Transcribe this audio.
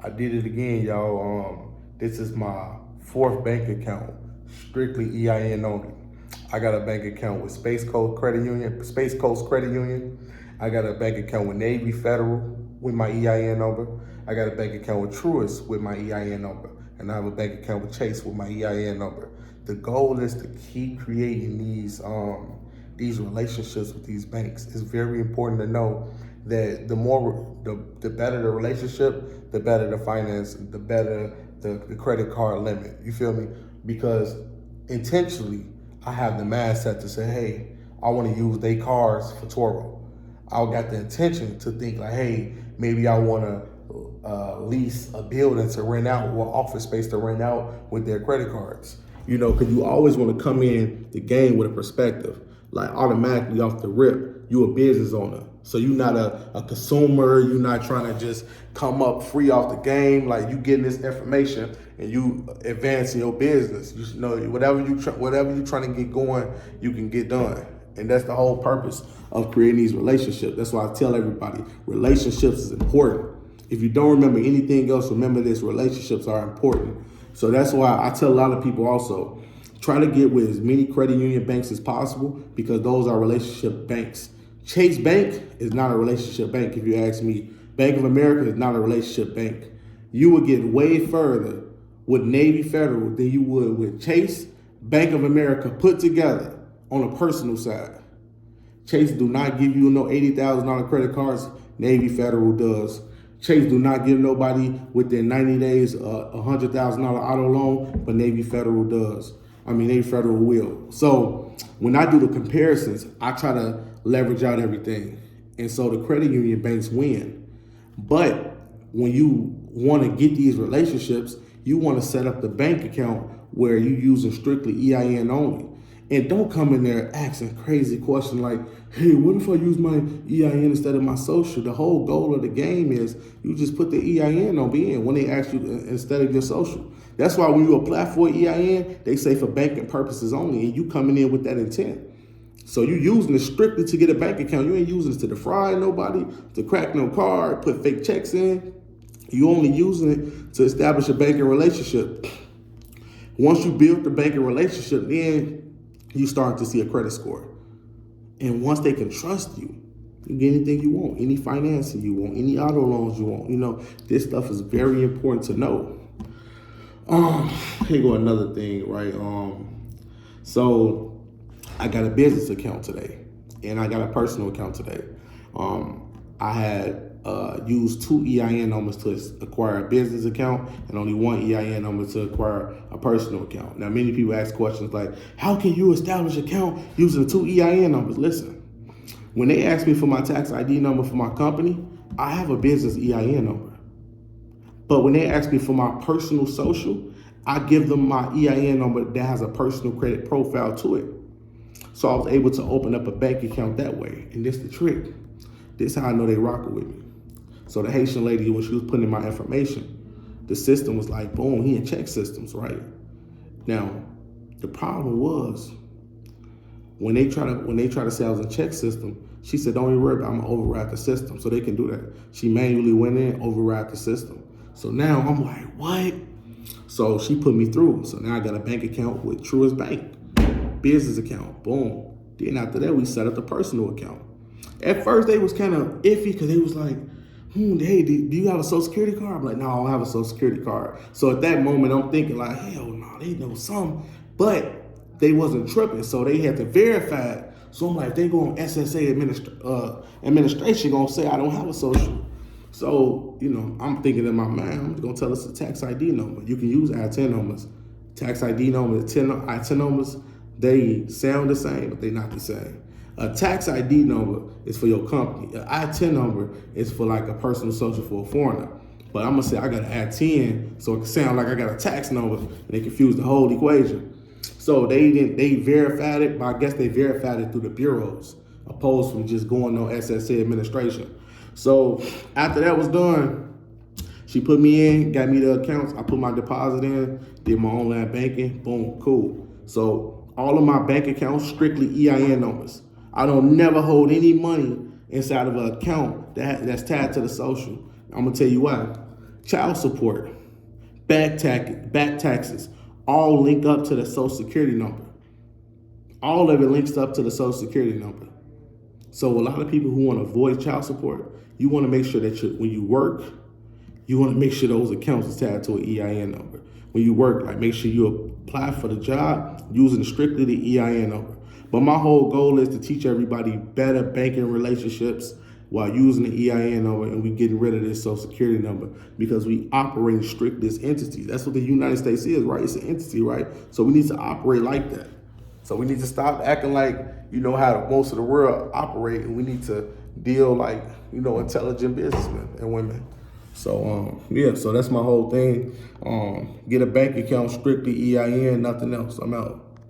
I did it again, y'all. This is my fourth bank account, strictly EIN only. I got a bank account with Space Coast Credit Union, Space Coast Credit Union. I got a bank account with Navy Federal with my EIN number. I got a bank account with Truist with my EIN number, and I have a bank account with Chase with my EIN number. The goal is to keep creating these relationships with these banks. It's very important to know that the better the relationship, the better the finance, the better the credit card limit. You feel me? Because intentionally, I have the mindset to say, hey, I want to use their cards for Toro. I got the intention to think like, hey, maybe I want to lease a building to rent out or office space to rent out with their credit cards. You know, because you always want to come in the game with a perspective. Like automatically off the rip, you a business owner. So you're not a consumer. You're not trying to just come up free off the game. Like you getting this information and you advancing your business. You know, whatever you're trying to get going, you can get done. And that's the whole purpose of creating these relationships. That's why I tell everybody, relationships is important. If you don't remember anything else, remember this, relationships are important. So that's why I tell a lot of people also, try to get with as many credit union banks as possible because those are relationship banks. Chase Bank is not a relationship bank if you ask me. Bank of America is not a relationship bank. You would get way further with Navy Federal than you would with Chase, Bank of America put together on a personal side. Chase do not give you no $80,000 credit cards. Navy Federal does. Chase do not give nobody within 90 days a $100,000 auto loan, but Navy Federal does. Navy Federal will. So when I do the comparisons, I try to leverage out everything. And so the credit union banks win. But when you want to get these relationships, you want to set up the bank account where you're using strictly EIN only. And don't come in there asking crazy questions like, hey, what if I use my EIN instead of my social? The whole goal of the game is you just put the EIN on in when they ask you instead of your social. That's why when you apply for an EIN, they say for banking purposes only, and you coming in with that intent. So you using it strictly to get a bank account. You ain't using it to defraud nobody, to crack no card, put fake checks in. You only using it to establish a banking relationship. Once you build the banking relationship, then you start to see a credit score. And once they can trust you, you get anything you want, any financing you want, any auto loans you want. You know, this stuff is very important to know. Here go another thing, right? So I got a business account today and I got a personal account today. I had used 2 EIN numbers to acquire a business account and only 1 EIN number to acquire a personal account. Now, many people ask questions like, how can you establish an account using 2 EIN numbers? Listen, when they ask me for my tax ID number for my company, I have a business EIN number. But when they ask me for my personal social, I give them my EIN number that has a personal credit profile to it. So I was able to open up a bank account that way. And this the trick. This is how I know they rocking with me. So the Haitian lady, when she was putting in my information, the system was like, boom, he in check systems, right? Now, the problem was when they try to say I was in check system, she said, don't even worry about it, I'm gonna override the system. So they can do that. She manually went in, override the system. So now I'm like, what? So she put me through. So now I got a bank account with Truist Bank, business account, boom. Then after that, we set up the personal account. At first, they was kind of iffy because they was like, hey, do you have a social security card? I'm like, no, I don't have a social security card. So at that moment, I'm thinking like, hell no, they know something. But they wasn't tripping, so they had to verify it. So I'm like, they go on SSA administration gonna say I don't have a social. So, you know, I'm thinking in my mind, I'm just gonna tell us the tax ID number. You can use ITIN numbers. Tax ID numbers, ITIN numbers, they sound the same, but they're not the same. A tax ID number is for your company. An ITIN number is for like a personal social for a foreigner. But I'm gonna say I got an ITIN, so it can sound like I got a tax number, and they confuse the whole equation. So they verified it, but I guess they verified it through the bureaus, opposed from just going on SSA administration. So after that was done, she put me in, got me the accounts. I put my deposit in, did my online banking, boom, cool. So all of my bank accounts, strictly EIN numbers. I don't never hold any money inside of an account that's tied to the social. I'm gonna tell you why. child support, back taxes, all link up to the social security number. All of it links up to the social security number. So a lot of people who want to avoid child support, you want to make sure that when you work, you want to make sure those accounts are tied to an EIN number. When you work, like make sure you apply for the job using strictly the EIN number. But my whole goal is to teach everybody better banking relationships while using the EIN number, and we getting rid of this social security number because we operate strict as entities. That's what the United States is, right? It's an entity, right? So we need to operate like that. So we need to stop acting like you know how most of the world operate, and we need to deal like intelligent businessmen and women. So so that's my whole thing. Get a bank account, strictly EIN, nothing else. I'm out.